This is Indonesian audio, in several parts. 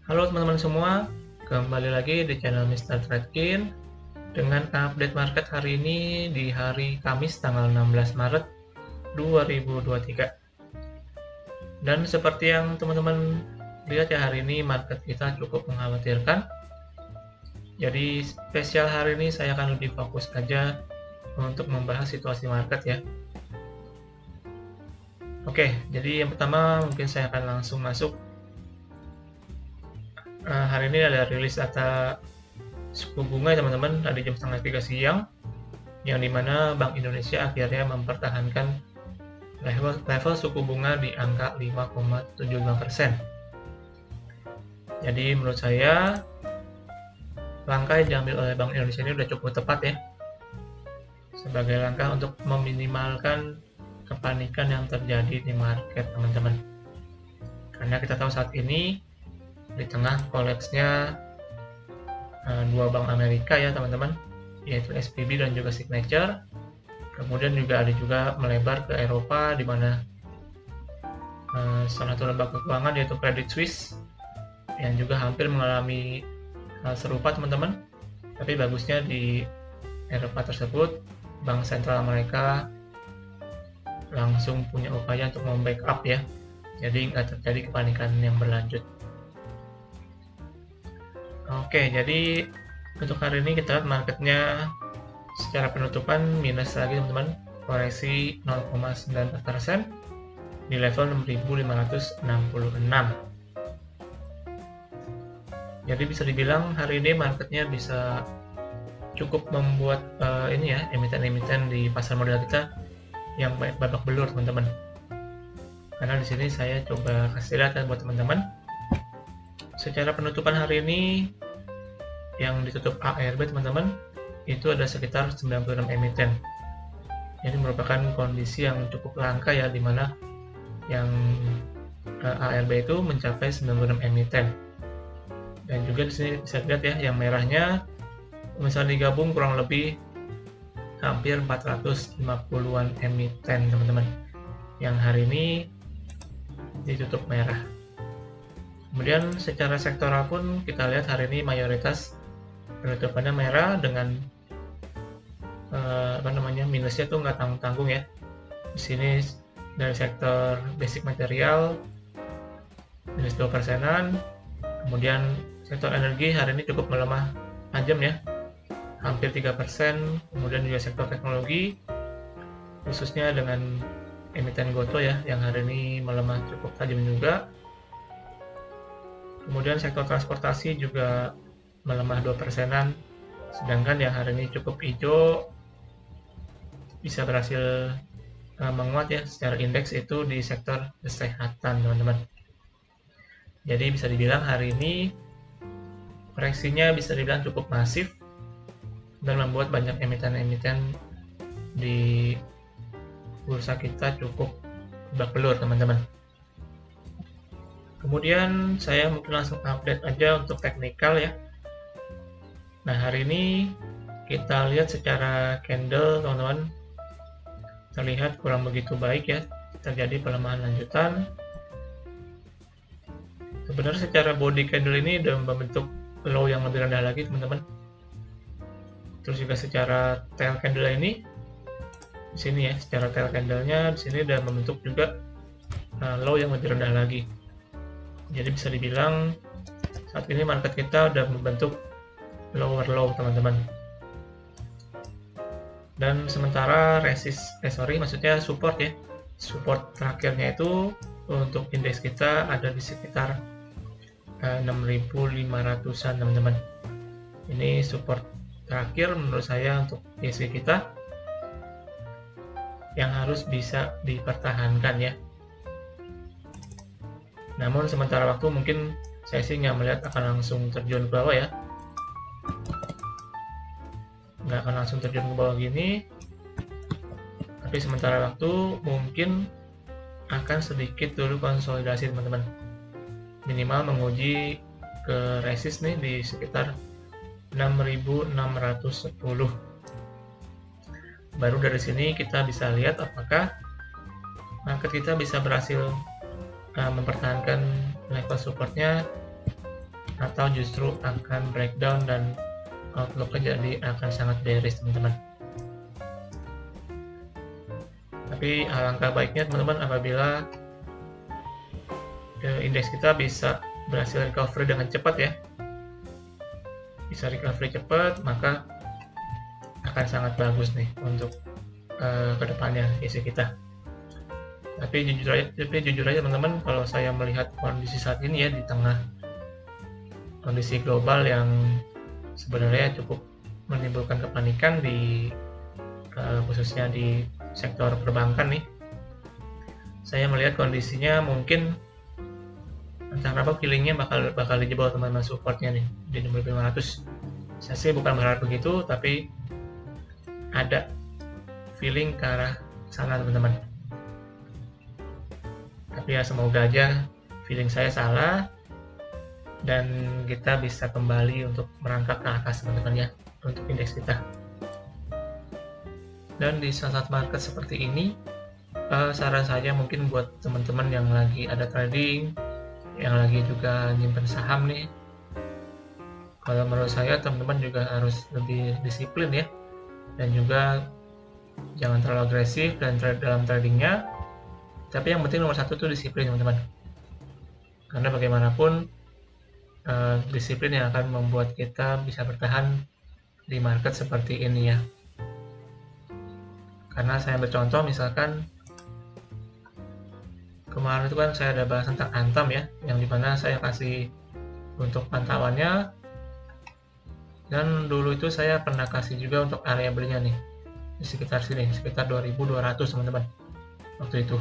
Halo teman-teman semua, kembali lagi di channel Mr. Tradekin dengan update market hari ini di hari Kamis tanggal 16 Maret 2023. Dan seperti yang teman-teman lihat ya, hari ini market kita cukup mengkhawatirkan. Jadi spesial hari ini saya akan lebih fokus aja untuk membahas situasi market ya. Oke, jadi yang pertama mungkin saya akan langsung masuk. Hari ini ada rilis data suku bunga ya teman-teman, tadi jam 2:30 siang, yang dimana Bank Indonesia akhirnya mempertahankan level suku bunga di angka 5,75%. Jadi menurut saya langkah yang diambil oleh Bank Indonesia ini sudah cukup tepat ya, sebagai langkah untuk meminimalkan kepanikan yang terjadi di market teman-teman. Karena kita tahu saat ini di tengah kolapsnya dua bank Amerika ya teman-teman, yaitu SVB dan juga Signature. Kemudian juga ada juga melebar ke Eropa, di mana salah satu lembaga keuangan yaitu Credit Suisse yang juga hampir mengalami hal serupa teman-teman. Tapi bagusnya di Eropa tersebut, bank sentral mereka langsung punya upaya untuk membackup ya, jadi nggak terjadi kepanikan yang berlanjut. Oke, jadi untuk hari ini kita lihat marketnya secara penutupan minus lagi teman-teman, koreksi 0,94% di level 6.566. Jadi bisa dibilang hari ini marketnya bisa cukup membuat ini ya, emiten-emiten di pasar modal kita yang babak belur teman-teman. Karena di sini saya coba kasih lihat buat teman-teman. Secara penutupan hari ini yang ditutup ARB teman-teman, itu ada sekitar 96 emiten. Ini merupakan kondisi yang cukup langka ya, dimana yang ARB itu mencapai 96 emiten. Dan juga di sini bisa lihat ya, yang merahnya misalnya digabung kurang lebih hampir 450-an emiten teman-teman, yang hari ini ditutup merah. Kemudian secara sektoral pun kita lihat hari ini mayoritas penutupannya merah dengan minusnya tuh nggak tanggung-tanggung ya. Di sini dari sektor basic material minus 2%-an. Kemudian sektor energi hari ini cukup melemah tajam ya, hampir 3%. Kemudian juga sektor teknologi, khususnya dengan emiten Goto ya, yang hari ini melemah cukup tajam juga. Kemudian sektor transportasi juga melemah 2%-an, sedangkan yang hari ini cukup hijau bisa berhasil menguat ya secara indeks itu di sektor kesehatan teman-teman. Jadi bisa dibilang hari ini koreksinya bisa dibilang cukup masif dan membuat banyak emiten-emiten di bursa kita cukup babak belur teman-teman. Kemudian saya mungkin langsung update aja untuk teknikal ya. Nah hari ini kita lihat secara candle teman-teman, terlihat kurang begitu baik ya, terjadi pelemahan lanjutan. Sebenarnya secara body candle ini sudah membentuk low yang lebih rendah lagi teman-teman. Terus juga secara tail candle ini di sini ya, secara tail candlenya di sini sudah membentuk juga low yang lebih rendah lagi. Jadi bisa dibilang saat ini market kita sudah membentuk lower low teman-teman. Dan sementara maksudnya support ya, support terakhirnya itu untuk indeks kita ada di sekitar 6.500-an teman-teman. Ini support terakhir menurut saya untuk ISG kita yang harus bisa dipertahankan ya. Namun sementara waktu mungkin saya sih nggak melihat akan langsung terjun ke bawah ya, nggak akan langsung terjun ke bawah gini, tapi sementara waktu mungkin akan sedikit dulu konsolidasi teman-teman, minimal menguji ke resist nih di sekitar 6.610. Baru dari sini kita bisa lihat apakah market kita bisa berhasil mempertahankan level supportnya atau justru akan breakdown dan outlook-nya jadi akan sangat bearish teman-teman. Tapi alangkah baiknya teman-teman apabila indeks kita bisa berhasil recovery dengan cepat ya, bisa recovery cepat, maka akan sangat bagus nih untuk kedepannya isi kita. Tapi jujur aja teman-teman, kalau saya melihat kondisi saat ini ya, di tengah kondisi global yang sebenarnya cukup menimbulkan kepanikan di khususnya di sektor perbankan nih, saya melihat kondisinya mungkin entah kenapa feelingnya bakal dijebol teman-teman, supportnya nih di 6500. Saya sih bukan berharap begitu, tapi ada feeling ke arah sana teman-teman. Tapi ya semoga aja feeling saya salah dan kita bisa kembali untuk merangkak ke atas teman-teman ya, untuk indeks kita. Dan di saat market seperti ini, saran saya mungkin buat teman-teman yang lagi ada trading, yang lagi juga nyimpen saham nih, kalau menurut saya teman-teman juga harus lebih disiplin ya, dan juga jangan terlalu agresif dan dalam tradingnya. Tapi yang penting nomor satu tuh disiplin teman-teman, karena bagaimanapun disiplin yang akan membuat kita bisa bertahan di market seperti ini ya. Karena saya bercontoh, misalkan kemarin itu kan saya ada bahas tentang Antam ya, yang dimana saya kasih untuk pantauannya, dan dulu itu saya pernah kasih juga untuk area belinya nih di sekitar sini, sekitar 2200 teman-teman waktu itu.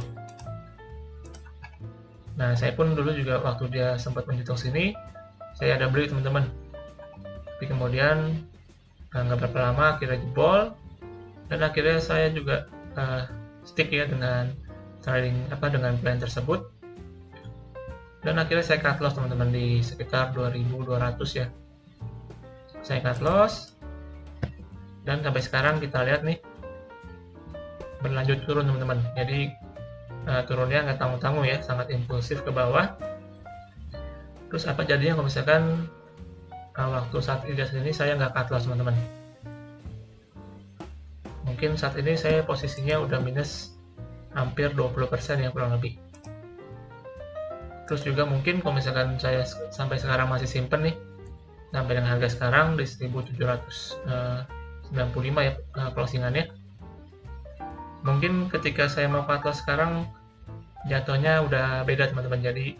Nah, saya pun dulu juga waktu dia sempat menyentuh sini, saya ada beli teman-teman. Tapi kemudian nggak berapa lama akhirnya jebol, dan akhirnya saya juga stick ya dengan trading dengan plan tersebut. Dan akhirnya saya cut loss teman-teman di sekitar 2200 ya. Saya cut loss, dan sampai sekarang kita lihat nih berlanjut turun teman-teman. Jadi turunnya nggak tanggung-tanggung ya, sangat impulsif ke bawah. Terus apa jadinya kalau misalkan waktu saat ini saya nggak cut loss teman-teman? Mungkin saat ini saya posisinya udah minus hampir 20% ya kurang lebih. Terus juga mungkin kalau misalkan saya sampai sekarang masih simpen nih, sampai dengan harga sekarang di 1795 ya closingannya, mungkin ketika saya mau cut loss sekarang jatuhnya udah beda teman-teman. Jadi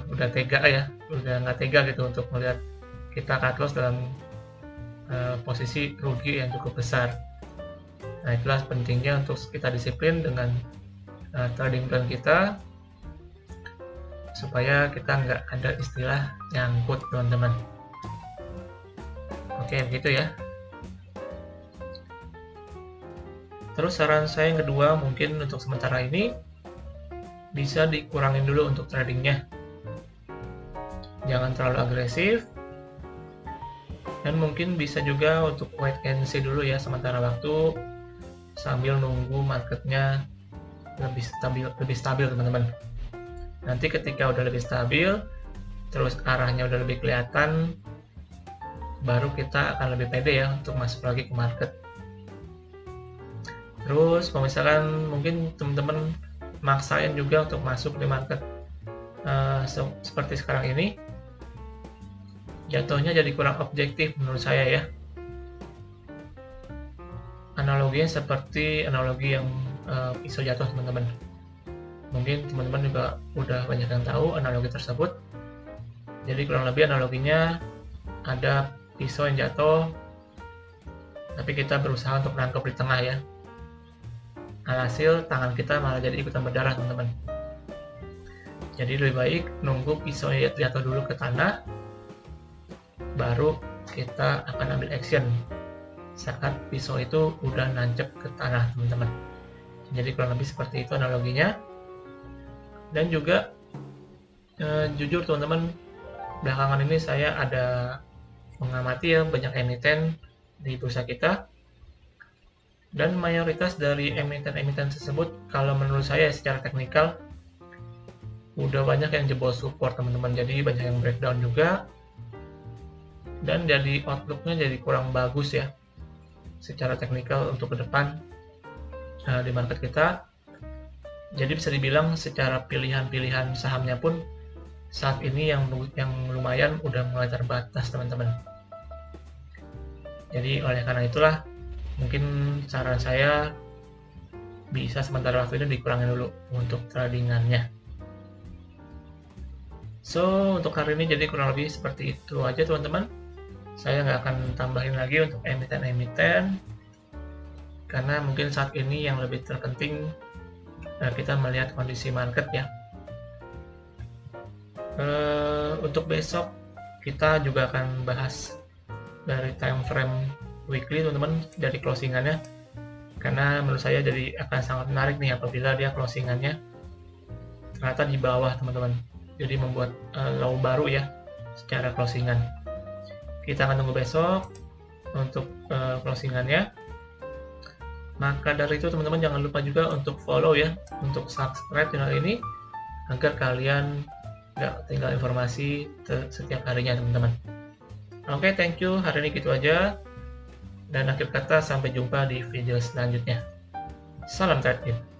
udah tega ya, udah nggak tega gitu untuk melihat kita cut loss dalam posisi rugi yang cukup besar. Nah, itulah pentingnya untuk kita disiplin dengan trading plan kita, supaya kita nggak ada istilah nyangkut teman-teman. Oke, begitu ya. Terus saran saya yang kedua, mungkin untuk sementara ini bisa dikurangin dulu untuk tradingnya, jangan terlalu agresif, dan mungkin bisa juga untuk wait and see dulu ya sementara waktu, sambil nunggu marketnya lebih stabil teman-teman. Nanti ketika udah lebih stabil, terus arahnya udah lebih kelihatan, baru kita akan lebih pede ya untuk masuk lagi ke market. Terus kalau misalkan mungkin teman-teman maksain juga untuk masuk di market seperti sekarang ini, jatuhnya jadi kurang objektif menurut saya ya. Analoginya seperti analogi yang pisau jatuh teman-teman. Mungkin teman-teman juga udah banyak yang tahu analogi tersebut. Jadi kurang lebih analoginya ada pisau yang jatuh, tapi kita berusaha untuk menangkap di tengah ya. Alhasil tangan kita malah jadi ikutan berdarah teman-teman. Jadi lebih baik nunggu pisau jatuh dulu ke tanah, baru kita akan ambil action saat pisau itu udah nancep ke tanah teman-teman. Jadi kurang lebih seperti itu analoginya. Dan juga jujur teman-teman, belakangan ini saya ada mengamati ya banyak emiten di bursa kita, dan mayoritas dari emiten-emiten tersebut kalau menurut saya secara teknikal udah banyak yang jebol support teman-teman, jadi banyak yang breakdown juga, dan jadi outlooknya jadi kurang bagus ya secara teknikal untuk ke depan di market kita. Jadi bisa dibilang secara pilihan-pilihan sahamnya pun saat ini yang lumayan udah mulai terbatas teman-teman. Jadi oleh karena itulah mungkin saran saya bisa sementara waktu ini dikurangin dulu untuk tradingannya. So untuk hari ini jadi kurang lebih seperti itu aja teman-teman. Saya nggak akan tambahin lagi untuk emiten-emiten karena mungkin saat ini yang lebih terpenting kita melihat kondisi market ya. Untuk besok kita juga akan bahas dari time frame weekly teman-teman, dari closingannya, karena menurut saya jadi akan sangat menarik nih apabila dia closingannya ternyata di bawah teman-teman, jadi membuat low baru ya secara closingan. Kita akan tunggu besok untuk closingannya. Maka dari itu teman-teman jangan lupa juga untuk follow ya, untuk subscribe channel ini agar kalian nggak tinggal informasi setiap harinya teman-teman. Oke, thank you. Hari ini gitu aja. Dan akhir kata sampai jumpa di video selanjutnya. Salam trading.